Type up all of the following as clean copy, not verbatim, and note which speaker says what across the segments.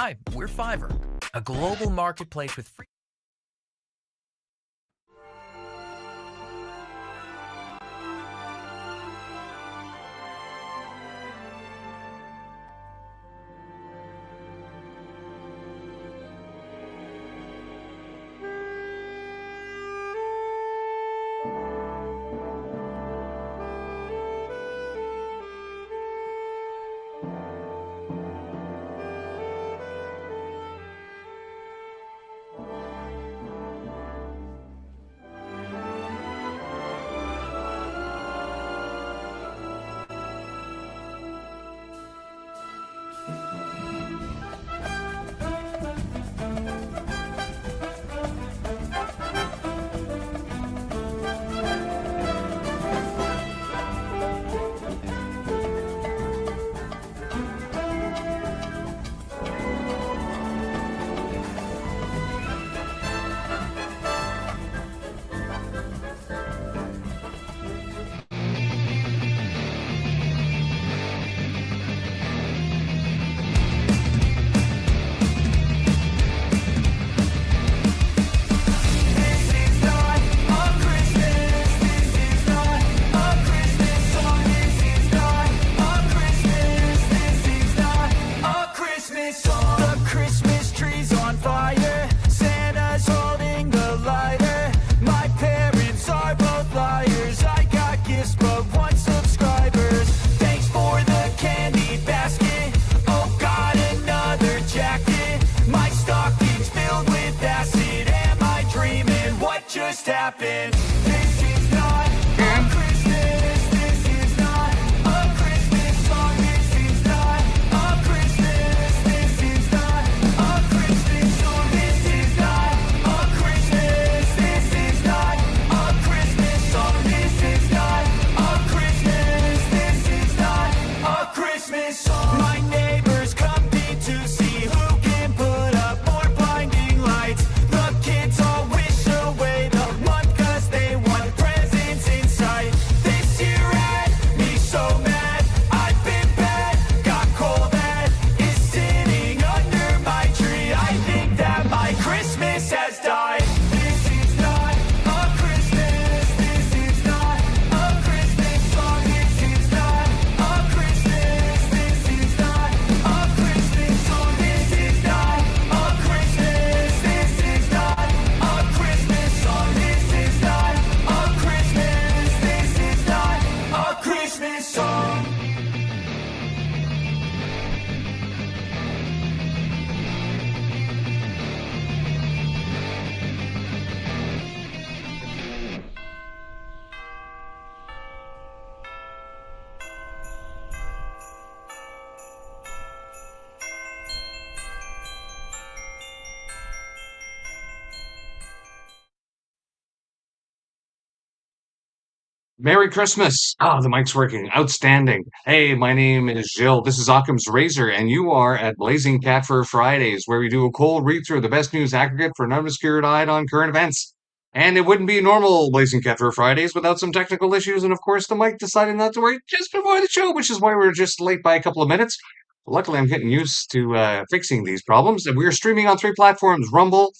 Speaker 1: Hi, we're Fiverr, a global marketplace with free.
Speaker 2: Merry Christmas. Ah, the mic's working. Outstanding. Hey, my name is Jill. This is Occam's Razor, and you are at Blazing Cat Fur Fridays, where we do a cold read through of the best news aggregate for an unobscured eye on current events. And it wouldn't be normal Blazing Cat Fur Fridays without some technical issues, and of course, the mic decided not to work just before the show, which is why we're just late by a couple of minutes. Luckily, I'm getting used to fixing these problems, and we're streaming on three platforms: Rumble,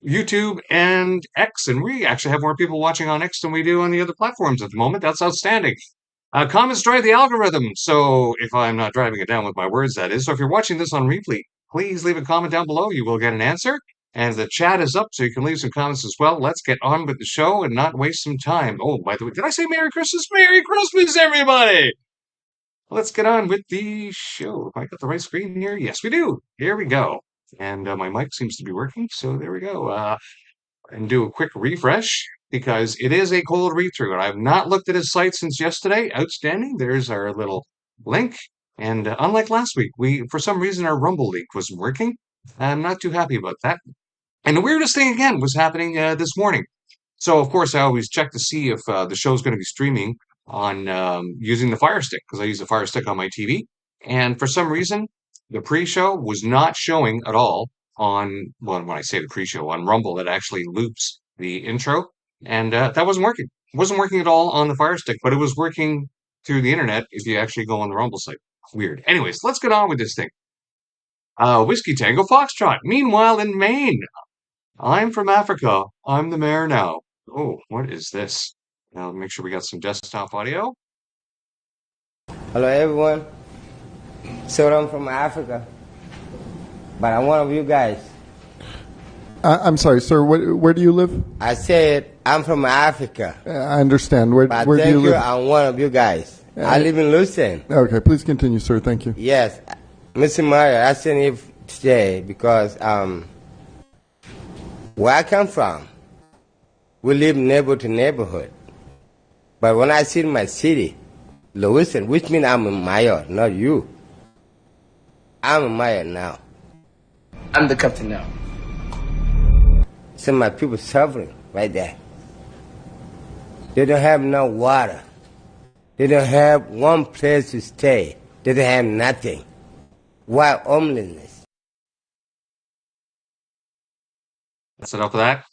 Speaker 2: YouTube, and X, and we actually have more people watching on X than we do on the other platforms at the moment. That's outstanding. Comments drive the algorithm, so if I'm not driving it down with my words, that is. So if you're watching this on replay, please leave a comment down below. You will get an answer. And the chat is up, so you can leave some comments as well. Let's get on with the show and not waste some time. Oh, by the way, did I say Merry Christmas? Merry Christmas, everybody! Let's get on with the show. Have I got the right screen here? Yes, we do. Here we go. And my mic seems to be working, so there we go. And do a quick refresh because it is a cold read through, and I've not looked at his site since yesterday. Outstanding. There's our little link. And unlike last week, we for some reason our Rumble link wasn't working. I'm not too happy about that. And the weirdest thing again was happening this morning. So of course I always check to see if the show's going to be streaming on using the Fire Stick because I use the Fire Stick on my TV. And for some reason, the pre-show was not showing at all on, well, when I say the pre-show, on Rumble, it actually loops the intro, and that wasn't working. It wasn't working at all on the Fire Stick, but it was working through the internet if you actually go on the Rumble site. Weird. Anyways, let's get on with this thing. Whiskey Tango Foxtrot. Meanwhile, in Maine, I'm from Africa. I'm the mayor now. Oh, what is this? Now, make sure we got some desktop audio.
Speaker 3: Hello everyone. So I'm from Africa, but I'm one of you guys.
Speaker 4: I'm sorry, sir. Where do you live?
Speaker 3: I said I'm from Africa,
Speaker 4: I understand. Where
Speaker 3: but
Speaker 4: do
Speaker 3: thank
Speaker 4: you
Speaker 3: you,
Speaker 4: live?
Speaker 3: I'm one of you guys. I live in Lucerne.
Speaker 4: Okay, please continue, sir. Thank you.
Speaker 3: Yes, Mr. Mario, I sent you today because where I come from, we live neighborhood to neighborhood. But when I see my city, Lucerne, which means I'm a mayor, not you. I'm a mayor now.
Speaker 5: I'm the captain now.
Speaker 3: Some of my people suffering right there. They don't have no water. They don't have one place to stay. They don't have nothing. Why homelessness?
Speaker 2: That's enough of that.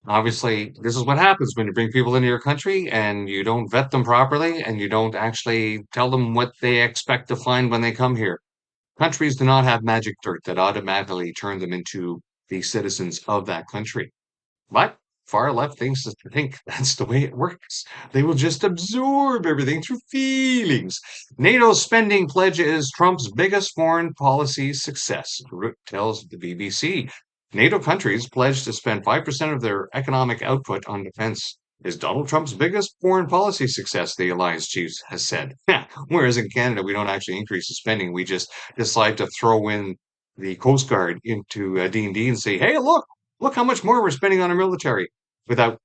Speaker 2: Obviously, this is what happens when you bring people into your country and you don't vet them properly and you don't actually tell them what they expect to find when they come here. Countries do not have magic dirt that automatically turn them into the citizens of that country. But far left think that's the way it works. They will just absorb everything through feelings. NATO's spending pledge is Trump's biggest foreign policy success, Root tells the BBC. NATO countries pledged to spend 5% of their economic output on defense. Is Donald Trump's biggest foreign policy success, the alliance chief has said. Whereas in Canada, we don't actually increase the spending. We just decide to throw in the Coast Guard into D&D and say, hey, look how much more we're spending on our military without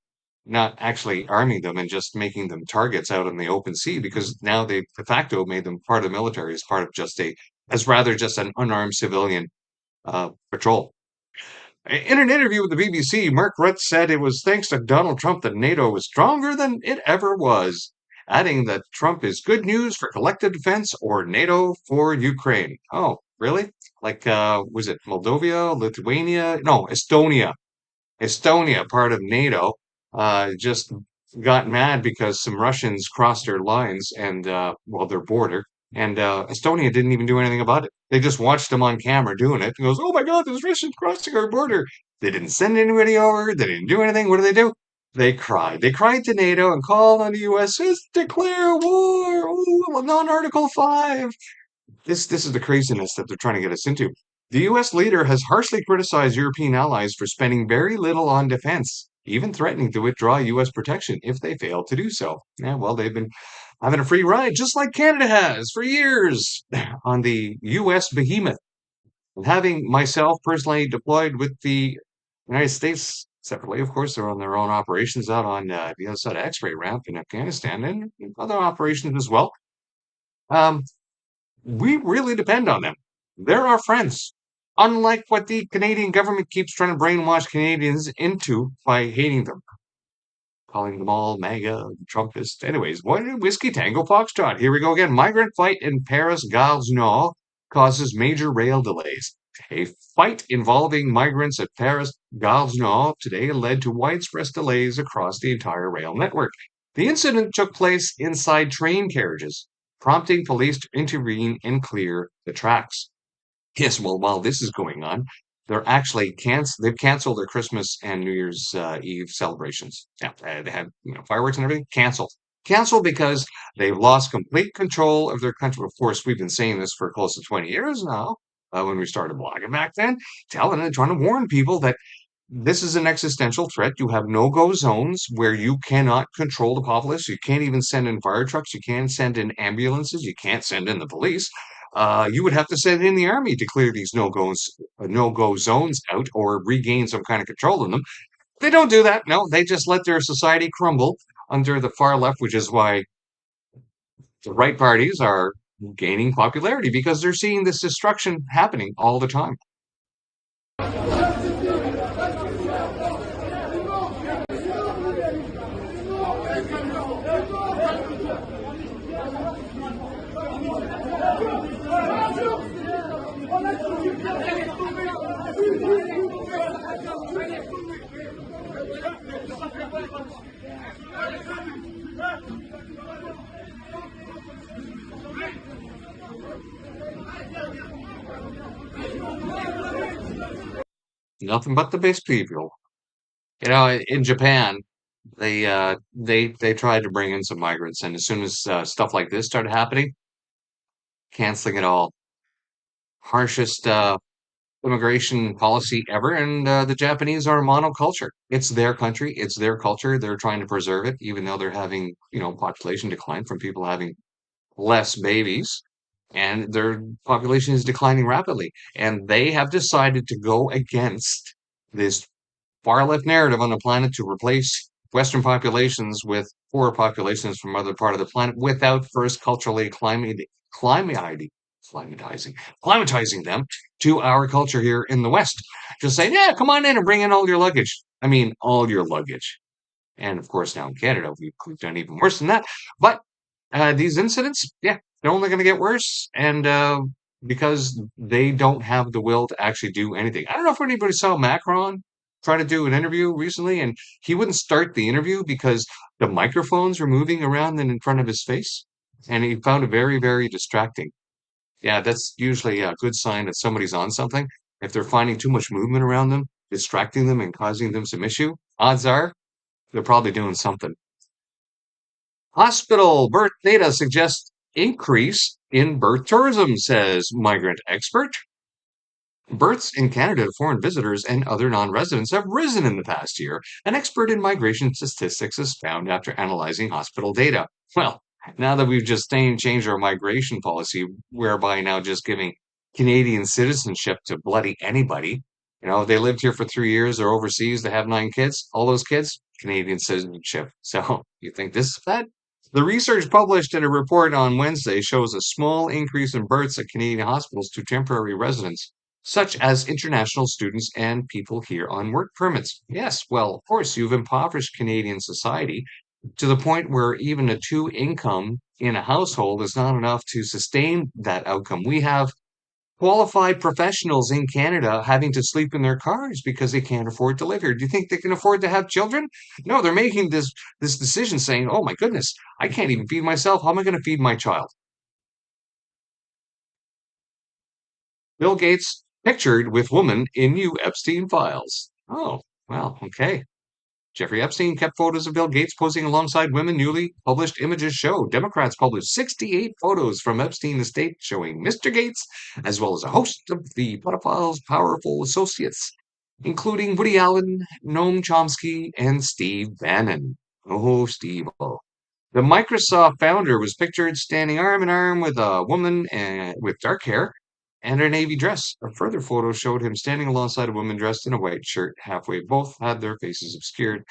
Speaker 2: not actually arming them and just making them targets out in the open sea because now they de facto made them part of the military as part of as rather just an unarmed civilian patrol. In an interview with the BBC, Mark Rutte said it was thanks to Donald Trump that NATO was stronger than it ever was, adding that Trump is good news for collective defense or NATO for Ukraine. Oh, really? Like, was it Moldova, Lithuania? No, Estonia. Estonia, part of NATO, just got mad because some Russians crossed their lines and, well, their border, and Estonia didn't even do anything about it. They just watched them on camera doing it and goes, "Oh my God, there's Russians crossing our border." They didn't send anybody over. They didn't do anything. What do? They cried. They cried to NATO and called on the U.S. to declare war. Oh, non-Article 5. This is the craziness that they're trying to get us into. The U.S. leader has harshly criticized European allies for spending very little on defense, even threatening to withdraw U.S. protection if they fail to do so. Yeah, well, they've been having a free ride, just like Canada has for years, on the U.S. behemoth. And having myself personally deployed with the United States separately, of course, they're on their own operations out on the other side of X-ray ramp in Afghanistan and other operations as well. We really depend on them. They're our friends. Unlike what the Canadian government keeps trying to brainwash Canadians into by hating them. calling them all MAGA, Trumpists. Anyways, Whiskey Tango Foxtrot. Here we go again. Migrant fight in Paris Gare du Nord causes major rail delays. A fight involving migrants at Paris Gare du Nord today led to widespread delays across the entire rail network. The incident took place inside train carriages, prompting police to intervene and clear the tracks. Yes, well, while this is going on, they've canceled their Christmas and New Year's Eve celebrations. Yeah, they had fireworks and everything canceled because they've lost complete control of their country. Of course, we've been saying this for close to 20 years now. When we started blogging back then, trying to warn people that this is an existential threat. You have no-go zones where you cannot control the populace. You can't even send in fire trucks. You can't send in ambulances. You can't send in the police. You would have to send in the army to clear these no-go zones out or regain some kind of control in them. They don't do that. No, they just let their society crumble under the far left, which is why the right parties are gaining popularity because they're seeing this destruction happening all the time. Nothing but the base people. In Japan, they tried to bring in some migrants, and as soon as stuff like this started happening, canceling it all. Harshest immigration policy ever, and the Japanese are a monoculture. It's their country, it's their culture. They're trying to preserve it, even though they're having population decline from people having less babies, and their population is declining rapidly. And they have decided to go against this far left narrative on the planet to replace Western populations with poorer populations from other part of the planet without first culturally climatizing them to our culture here in the West. Just say, yeah, come on in and bring in all your luggage. I mean, all your luggage. And of course, now in Canada, we've done even worse than that. But these incidents, yeah, they're only going to get worse. And because they don't have the will to actually do anything. I don't know if anybody saw Macron try to do an interview recently, and he wouldn't start the interview because the microphones were moving around and in front of his face. And he found it very, very distracting. Yeah, that's usually a good sign that somebody's on something. If they're finding too much movement around them, distracting them and causing them some issue, odds are they're probably doing something. Hospital birth data suggests increase in birth tourism, says migrant expert. Births in Canada to foreign visitors and other non-residents have risen in the past year, an expert in migration statistics has found after analyzing hospital data. Well, now that we've just changed our migration policy, whereby now just giving Canadian citizenship to bloody anybody, if they lived here for 3 years or overseas, they have 9 kids, all those kids, Canadian citizenship. So you think this is bad? The research published in a report on Wednesday shows a small increase in births at Canadian hospitals to temporary residents, such as international students and people here on work permits. Yes, well, of course, you've impoverished Canadian society to the point where even a 2 income in a household is not enough to sustain that outcome. We have qualified professionals in Canada having to sleep in their cars because they can't afford to live here. Do you think they can afford to have children? No, they're making this decision saying, oh my goodness, I can't even feed myself. How am I going to feed my child? Bill Gates pictured with woman in new Epstein files. Oh, well, okay. Jeffrey Epstein kept photos of Bill Gates posing alongside women. Newly published images show Democrats published 68 photos from Epstein estate showing Mr. Gates, as well as a host of the pedophile's powerful associates, including Woody Allen, Noam Chomsky, and Steve Bannon. Oh, Steve. The Microsoft founder was pictured standing arm in arm with a woman with dark hair and a navy dress. A further photo showed him standing alongside a woman dressed in a white shirt halfway. Both had their faces obscured.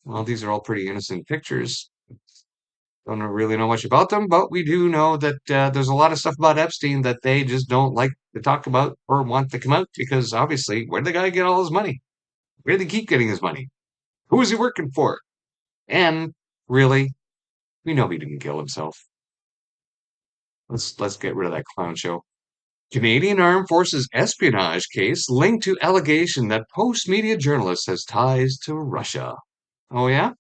Speaker 2: Well, these are all pretty innocent pictures. Don't really know much about them, but we do know that there's a lot of stuff about Epstein that they just don't like to talk about or want to come out because obviously, where did the guy get all his money? Where did he keep getting his money? Who is he working for? And really, we know he didn't kill himself. Let's get rid of that clown show. Canadian Armed Forces espionage case linked to allegation that Post-media journalist has ties to Russia. Oh yeah?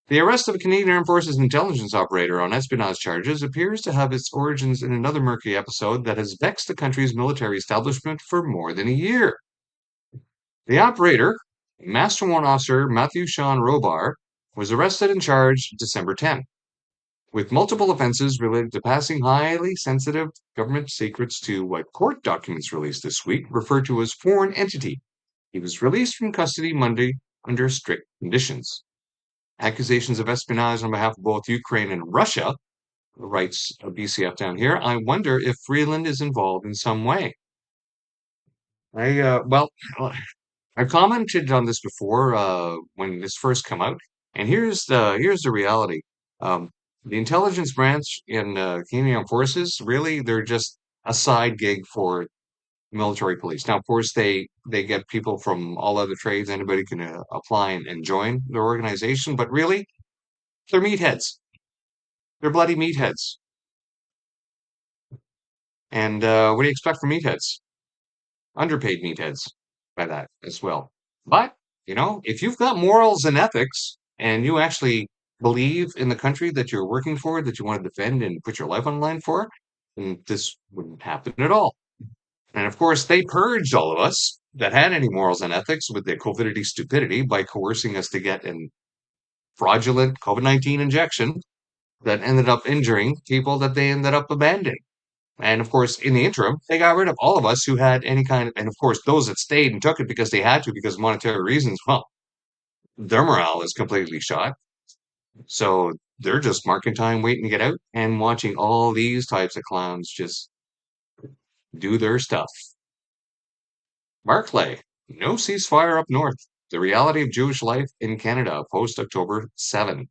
Speaker 2: The arrest of a Canadian Armed Forces intelligence operator on espionage charges appears to have its origins in another murky episode that has vexed the country's military establishment for more than a year. The operator, Master One Officer Matthew Sean Robar, was arrested and charged December 10, with multiple offenses related to passing highly sensitive government secrets to what court documents released this week refer to as foreign entity. He was released from custody Monday under strict conditions. Accusations of espionage on behalf of both Ukraine and Russia, writes BCF down here. I wonder if Freeland is involved in some way. I've commented on this before when this first came out, and here's the reality. The intelligence branch in Canadian Armed Forces, really, they're just a side gig for military police. Now, of course, they get people from all other trades. Anybody can apply and join their organization, but really, they're meatheads. They're bloody meatheads. And what do you expect from meatheads? Underpaid meatheads by that as well. But, if you've got morals and ethics and you actually believe in the country that you're working for, that you want to defend and put your life on the line for, then this wouldn't happen at all. And of course, they purged all of us that had any morals and ethics with their COVIDity stupidity by coercing us to get a fraudulent COVID-19 injection that ended up injuring people that they ended up abandoning. And of course, in the interim, they got rid of all of us who had any kind of, and of course, those that stayed and took it because they had to, because of monetary reasons, well, their morale is completely shot. So they're just marking time, waiting to get out and watching all these types of clowns just do their stuff. Barclay, no ceasefire up north. The reality of Jewish life in Canada post October 7.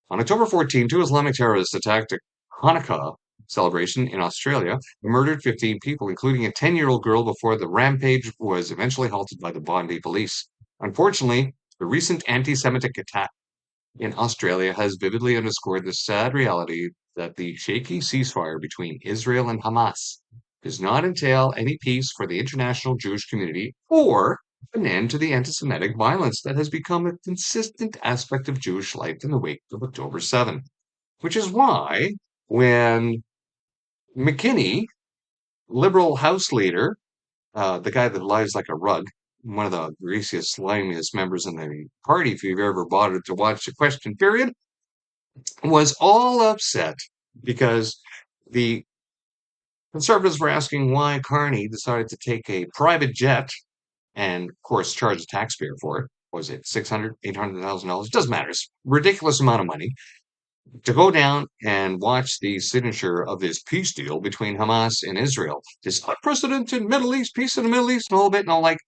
Speaker 2: On October 14, two Islamic terrorists attacked a Hanukkah celebration in Australia and murdered 15 people, including a 10-year-old girl, before the rampage was eventually halted by the Bondi police. Unfortunately, the recent anti-Semitic attack in Australia has vividly underscored the sad reality that the shaky ceasefire between Israel and Hamas does not entail any peace for the international Jewish community or an end to the anti-Semitic violence that has become a consistent aspect of Jewish life in the wake of October 7. Which is why, when McKinney, Liberal House leader, the guy that lies like a rug, one of the greasiest, slimiest members in the party, if you've ever bothered to watch the question period, was all upset because the Conservatives were asking why Carney decided to take a private jet and, of course, charge the taxpayer for it. Was it $600,000, $800,000? Doesn't matter. It's a ridiculous amount of money to go down and watch the signature of this peace deal between Hamas and Israel. This unprecedented Middle East, peace in the Middle East, and all of it. And all like,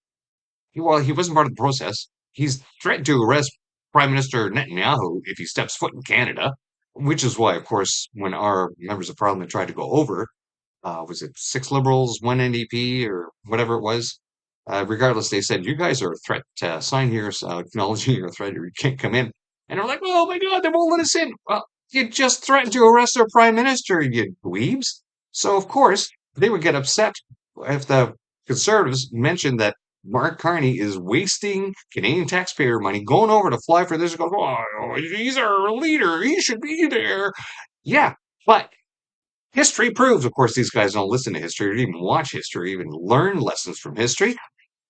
Speaker 2: well, he wasn't part of the process. He's threatened to arrest Prime Minister Netanyahu if he steps foot in Canada, which is why, of course, when our members of parliament tried to go over, was it 6 Liberals, 1 NDP, or whatever it was? Regardless, they said, you guys are a threat. Sign here acknowledging your threat or you can't come in. And they're like, oh my God, they won't let us in. Well, you just threatened to arrest our prime minister, you dweebs. So, of course, they would get upset if the Conservatives mentioned that Mark Carney is wasting Canadian taxpayer money going over to fly for this. Goes, oh, he's our leader. He should be there. Yeah, but history proves, of course, these guys don't listen to history or even watch history, even learn lessons from history.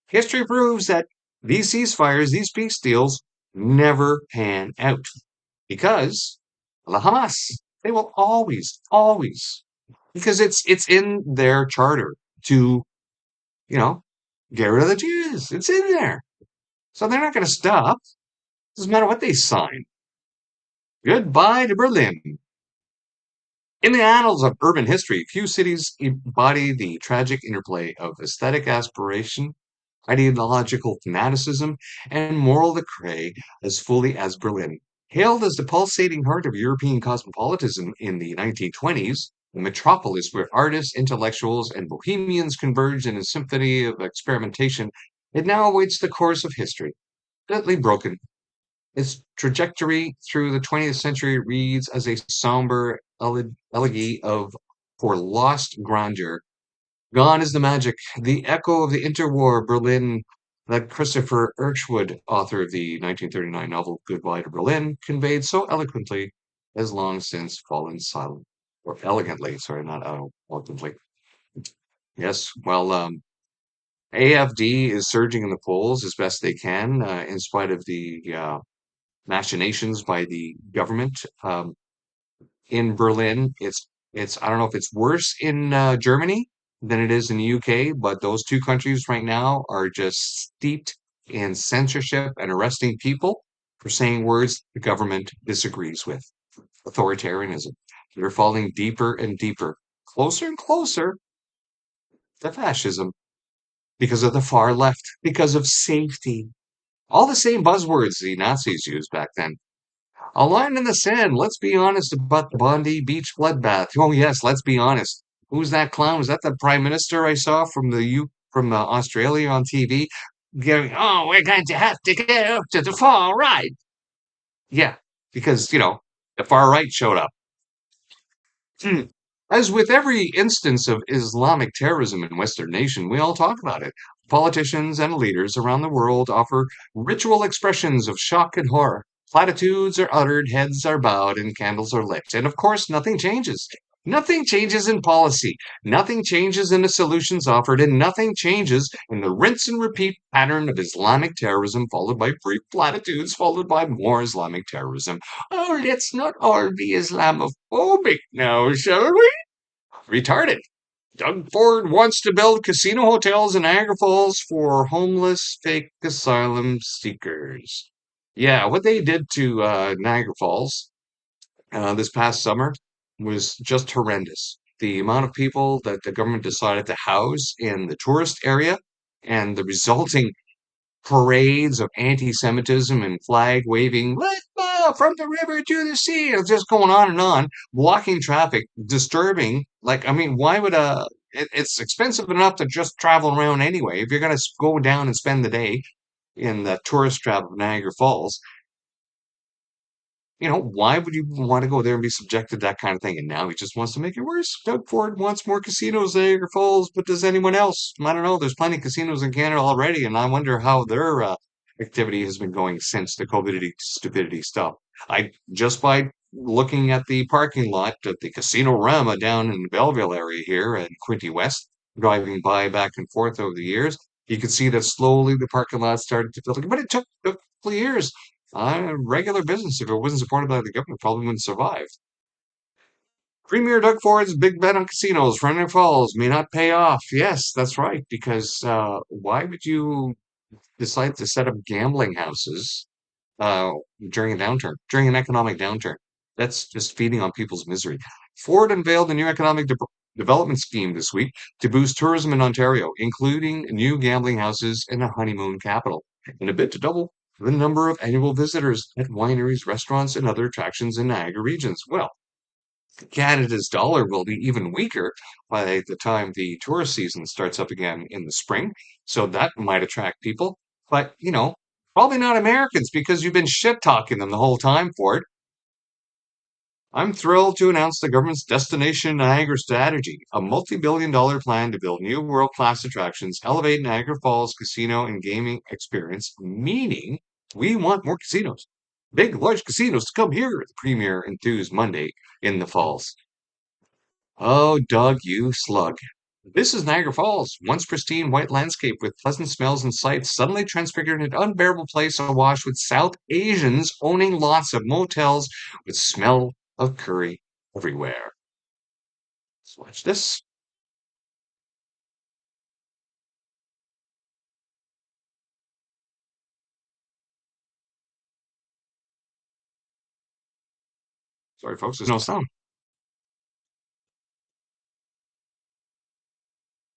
Speaker 2: History proves that these ceasefires, these peace deals, never pan out because the Hamas, they will always, because it's in their charter to, get rid of the Jews. It's in there. So they're not going to stop. Doesn't matter what they sign. Goodbye to Berlin. In the annals of urban history, few cities embody the tragic interplay of aesthetic aspiration, ideological fanaticism, and moral decay as fully as Berlin. Hailed as the pulsating heart of European cosmopolitanism in the 1920s, the metropolis where artists, intellectuals, and bohemians converged in a symphony of experimentation, it now awaits the course of history, deadly broken its trajectory through the 20th century reads as a somber elegy for lost grandeur. Gone is the magic, the echo of the interwar Berlin that Christopher Irchwood, author of the 1939 novel Goodbye to Berlin, conveyed so eloquently has long since fallen silent. Or elegantly, sorry, not eloquently. Yes, well, AFD is surging in the polls as best they can, in spite of the machinations by the government. In Berlin, it's I don't know if it's worse in Germany than it is in the UK, but those two countries right now are just steeped in censorship and arresting people for saying words the government disagrees with. Authoritarianism. They're falling deeper and deeper, closer and closer to fascism because of the far left, because of safety. All the same buzzwords the Nazis used back then. A line in the sand. Let's be honest about the Bondi Beach bloodbath. Oh yes, let's be honest. Who's that clown? Was that the Prime Minister I saw from Australia on TV? Going, oh, we're going to have to go to the far right. Yeah, because the far right showed up. Hmm. As with every instance of Islamic terrorism in Western nation, we all talk about it. Politicians and leaders around the world offer ritual expressions of shock and horror. Platitudes are uttered, heads are bowed, and candles are lit. And of course, nothing changes. Nothing changes in policy. Nothing changes in the solutions offered, and nothing changes in the rinse and repeat pattern of Islamic terrorism, followed by brief platitudes, followed by more Islamic terrorism. Oh, let's not all be Islamophobic now, shall we? Retarded. Doug Ford wants to build casino hotels in Niagara Falls for homeless fake asylum seekers. Yeah, what they did to Niagara Falls this past summer was just horrendous. The amount of people that the government decided to house in the tourist area and the resulting parades of anti-Semitism and flag waving, let's go from the river to the sea, it's just going on, blocking traffic, disturbing. Like, I mean, why would it's expensive enough to just travel around anyway. If you're going to go down and spend the day in the tourist trap of Niagara Falls, why would you want to go there and be subjected to that kind of thing? And now he just wants to make it worse. Doug Ford wants more casinos in Niagara Falls, but does anyone else? I don't know. There's plenty of casinos in Canada already, and I wonder how their activity has been going since the COVID stupidity stopped. I just by looking at the parking lot at the Casino Rama down in the Belleville area here at Quinte West, driving by back and forth over the years, you could see that slowly the parking lot started to fill. But it took a couple of years. Regular business, if it wasn't supported by the government, probably wouldn't survive. Premier Doug Ford's big bet on casinos for Niagara Falls may not pay off. Yes, that's right. Because why would you decide to set up gambling houses uh, during a downturn, during an economic downturn? That's just feeding on people's misery. Ford unveiled a new economic development scheme this week to boost tourism in Ontario, including new gambling houses and a honeymoon capital, in a bid to double the number of annual visitors at wineries, restaurants, and other attractions in Niagara regions. Well, Canada's dollar will be even weaker by the time the tourist season starts up again in the spring. So that might attract people. But, probably not Americans because you've been shit talking them the whole time for it. I'm thrilled to announce the government's Destination Niagara strategy, a multi-billion-dollar plan to build new world-class attractions, elevate Niagara Falls casino and gaming experience, meaning we want more casinos. Big, large casinos to come here, the premier enthused Monday in the Falls. Oh, Doug, you slug. This is Niagara Falls, once pristine white landscape with pleasant smells and sights, suddenly transfigured into an unbearable place awash with South Asians owning lots of motels with smell of curry everywhere. Let's watch this. Sorry, folks, there's no sound.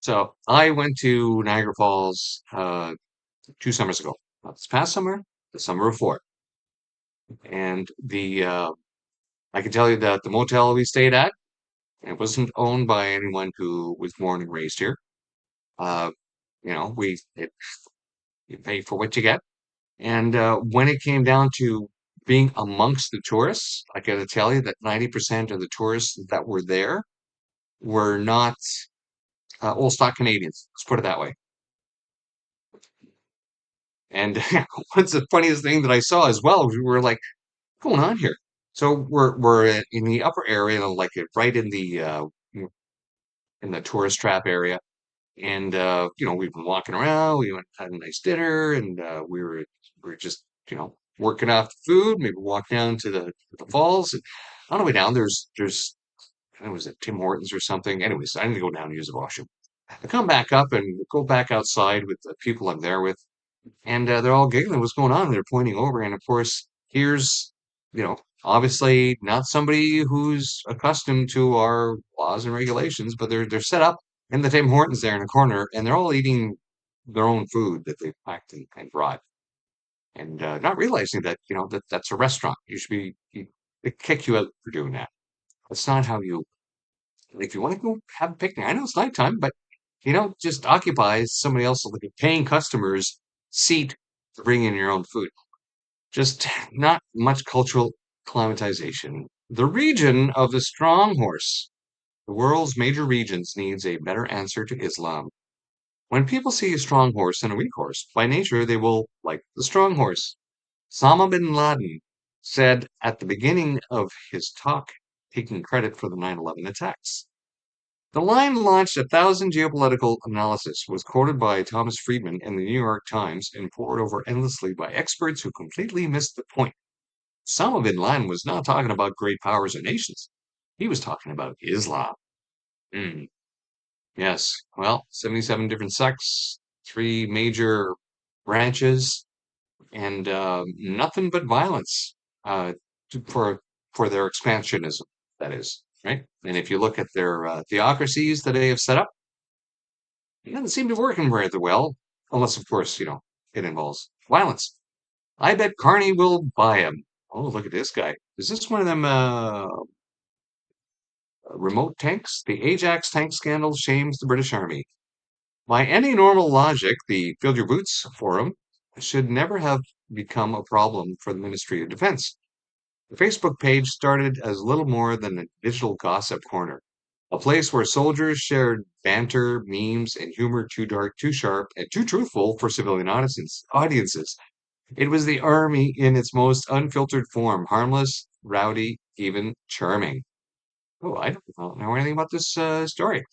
Speaker 2: So I went to Niagara Falls 2 summers ago. Not this past summer, the summer before. And I can tell you that the motel we stayed at, it wasn't owned by anyone who was born and raised here. Uh, you pay for what you get. And when it came down to being amongst the tourists, I got to tell you that 90% of the tourists that were there were not old stock Canadians. Let's put it that way. And what's the funniest thing that I saw as well? We were like, "What's going on here?" So we're in the upper area, like right in the tourist trap area. And we've been walking around. We went and had a nice dinner, and we were just working off the food. Maybe walk down to the falls. And on the way down, there's I don't know, was it Tim Hortons or something? Anyways, I need to go down and use the washroom. I come back up and go back outside with the people I'm there with, and they're all giggling. What's going on? They're pointing over, and of course, here's obviously not somebody who's accustomed to our laws and regulations, but they're set up in the Tim Hortons there in the corner, and they're all eating their own food that they packed and brought, and not realizing that that's a restaurant. You should they kick you out for doing that. That's not how you. If you want to go have a picnic, I know it's nighttime, but just occupy somebody else, like a paying customer's seat to bring in your own food. Just not much cultural climatization. The region of the strong horse, the world's major regions, needs a better answer to Islam. When people see a strong horse and a weak horse, by nature they will like the strong horse. Osama bin Laden said at the beginning of his talk, taking credit for the 9/11 attacks. The line launched 1,000 geopolitical analysis, was quoted by Thomas Friedman in the New York Times, and pored over endlessly by experts who completely missed the point. Osama bin Laden was not talking about great powers or nations. He was talking about Islam. Hmm. Yes, well, 77 different sects, three major branches, and nothing but violence for their expansionism, that is, right? And if you look at their theocracies that they have set up, it doesn't seem to be working very well, unless, of course, it involves violence. I bet Carney will buy him. Oh, look at this guy. Is this one of them remote tanks? The Ajax tank scandal shames the British Army. By any normal logic, the Fill Your Boots forum should never have become a problem for the Ministry of Defense. The Facebook page started as little more than a digital gossip corner, a place where soldiers shared banter, memes, and humor too dark, too sharp, and too truthful for civilian audiences. It was the army in its most unfiltered form, harmless, rowdy, even charming. Oh, I don't know anything about this story.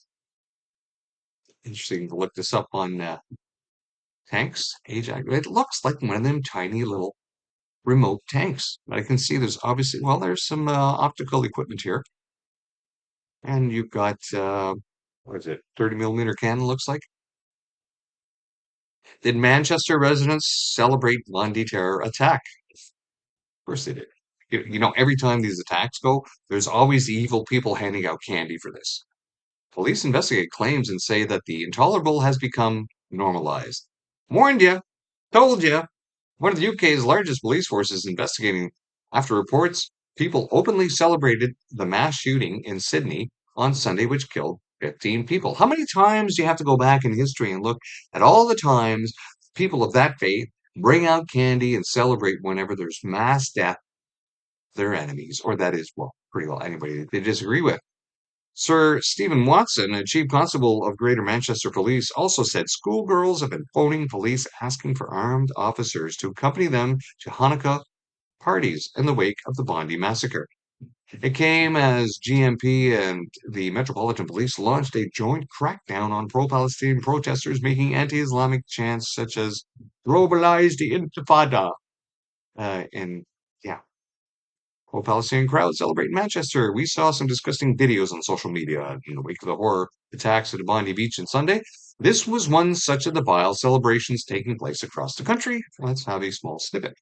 Speaker 2: Interesting to look this up on tanks. Ajax. It looks like one of them tiny little remote tanks. But I can see there's obviously, well, there's some optical equipment here. And you've got, what is it, 30 millimeter cannon, looks like. Did Manchester residents celebrate Lundy terror attack? Of course they did. Every time these attacks go, there's always evil people handing out candy for this. Police investigate claims and say that the intolerable has become normalized. Warned you, told you. One of the UK's largest police forces investigating after reports people openly celebrated the mass shooting in Sydney on Sunday, which killed 15 people. How many times do you have to go back in history and look at all the times people of that faith bring out candy and celebrate whenever there's mass death of their enemies, or that is, well, pretty well anybody they disagree with? Sir Stephen Watson, a chief constable of Greater Manchester Police, also said schoolgirls have been phoning police asking for armed officers to accompany them to Hanukkah parties in the wake of the Bondi massacre. It came as GMP and the Metropolitan Police launched a joint crackdown on pro-Palestinian protesters making anti-Islamic chants such as "Globalize the Intifada." And yeah, pro-Palestinian crowd celebrate in Manchester. We saw some disgusting videos on social media in the wake of the horror attacks at Bondi Beach on Sunday. This was one such of the vile celebrations taking place across the country. Let's have a small snippet.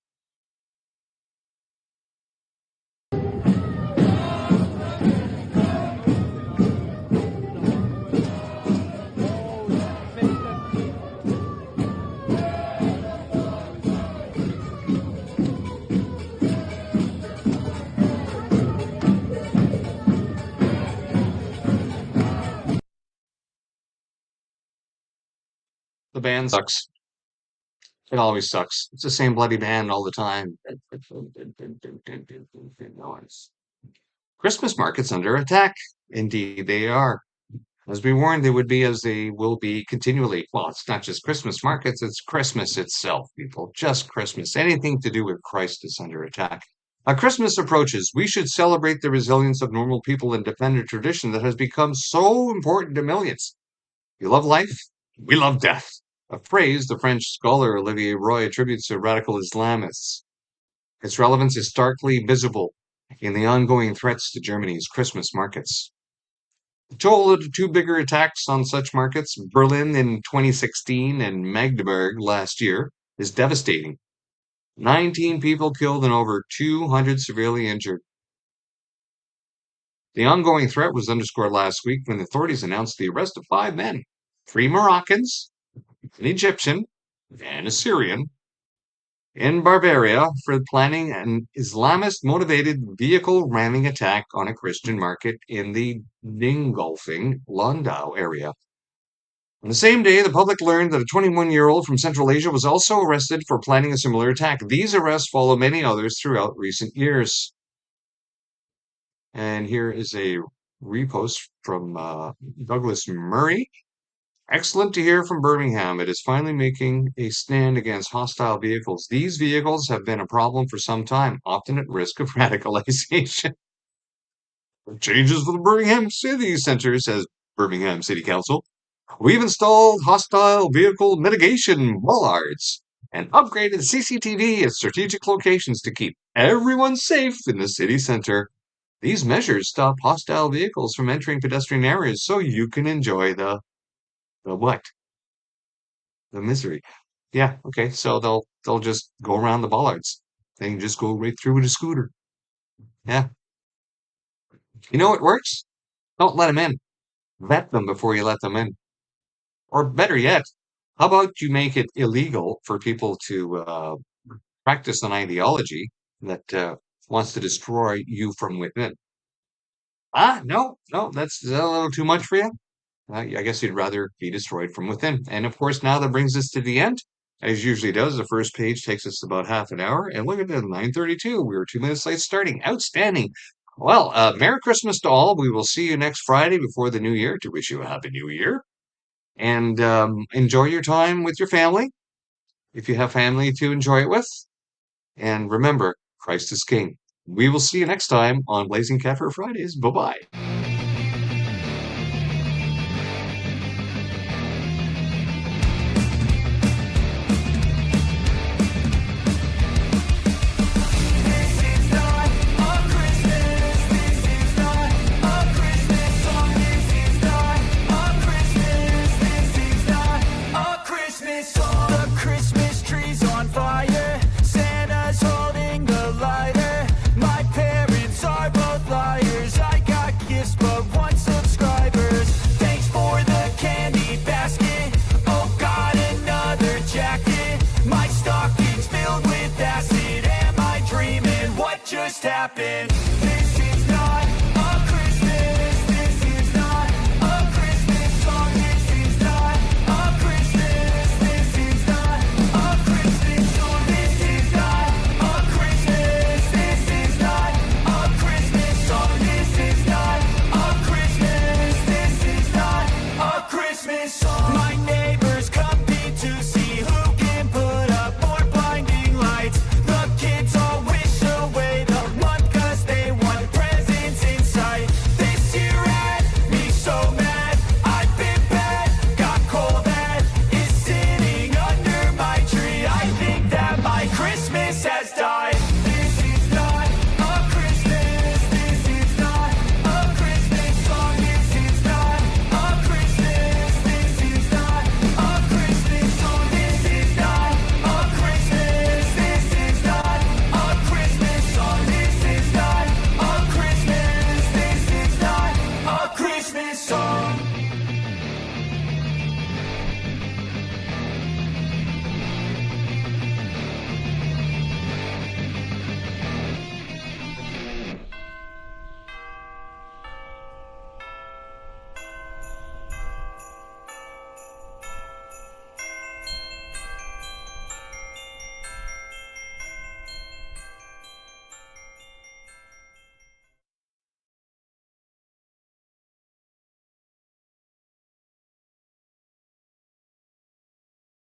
Speaker 2: The band sucks. It always sucks. It's the same bloody band all the time. Christmas markets under attack. Indeed, they are. As we warned they would be, as they will be continually. Well, it's not just Christmas markets, it's Christmas itself, people. Just Christmas. Anything to do with Christ is under attack. Christmas approaches. We should celebrate the resilience of normal people and defend a tradition that has become so important to millions. You love life? We love death. A phrase the French scholar Olivier Roy attributes to radical Islamists. Its relevance is starkly visible in the ongoing threats to Germany's Christmas markets. The toll of the two bigger attacks on such markets, Berlin in 2016 and Magdeburg last year, is devastating. 19 people killed and over 200 severely injured. The ongoing threat was underscored last week when authorities announced the arrest of 5 men, 3 Moroccans, an Egyptian, and a Syrian, in Bavaria for planning an Islamist-motivated vehicle ramming attack on a Christian market in the Dingolfing, Landau area. On the same day, the public learned that a 21-year-old from Central Asia was also arrested for planning a similar attack. These arrests follow many others throughout recent years. And here is a repost from Douglas Murray. Excellent to hear from Birmingham. It is finally making a stand against hostile vehicles. These vehicles have been a problem for some time, often at risk of radicalization. Changes for the Birmingham City Centre, says Birmingham City Council. We've installed hostile vehicle mitigation bollards and upgraded CCTV at strategic locations to keep everyone safe in the city center. These measures stop hostile vehicles from entering pedestrian areas so you can enjoy the what? The misery. Yeah, okay, so they'll just go around the bollards. They can just go right through with a scooter. Yeah. You know what works? Don't let them in. Vet them before you let them in. Or better yet, how about you make it illegal for people to practice an ideology that wants to destroy you from within? No, that's a little too much for you. I guess you'd rather be destroyed from within. And of course, now that brings us to the end. As usually does, the first page takes us about half an hour. And look at that, 9:32. We were 2 minutes late starting. Outstanding. Well, Merry Christmas to all. We will see you next Friday before the new year to wish you a Happy New Year. And enjoy your time with your family, if you have family to enjoy it with. And remember, Christ is King. We will see you next time on Blazing Kaffir Fridays. Bye-bye.